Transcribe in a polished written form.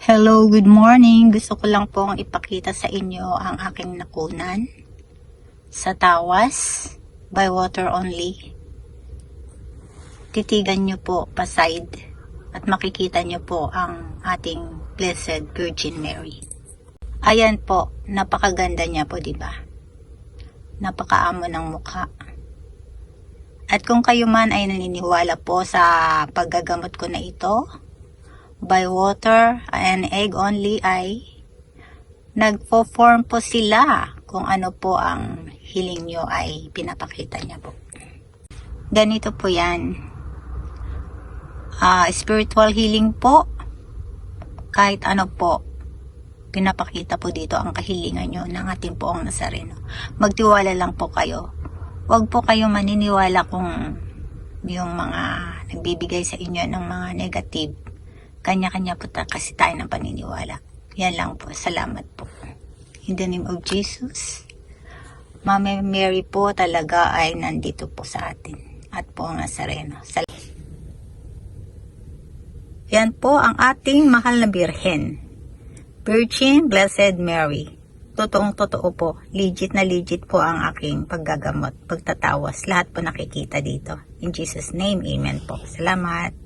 Hello, good morning. Gusto ko lang pong ipakita sa inyo ang aking nakunan sa Tawas by water only. Titigan nyo po pa side at makikita nyo po ang ating Blessed Virgin Mary. Ayan po, napakaganda niya po, diba? Napakaamo ng mukha. At kung kayo man ay naniniwala po sa paggagamot ko na ito, by water and egg only, ay nagpo-form po sila kung ano po ang healing nyo ay pinapakita niya po. Ganito po yan. Spiritual healing po. Kahit ano po, pinapakita po dito ang kahilingan nyo ng ating poong Nazareno. Magtiwala lang po kayo. Huwag po kayo maniniwala kung yung mga nagbibigay sa inyo ng mga negative. Kanya-kanya po kasi tayo ng paniniwala. Yan lang po. Salamat po. In the name of Jesus, Mama Mary po talaga ay nandito po sa atin. At po ang Nazareno. Yan po ang ating mahal na Birhen. Virgin Blessed Mary. Totoong-totoo po. Legit na legit po ang aking paggagamot, pagtatawas. Lahat po nakikita dito. In Jesus' name, amen po. Salamat.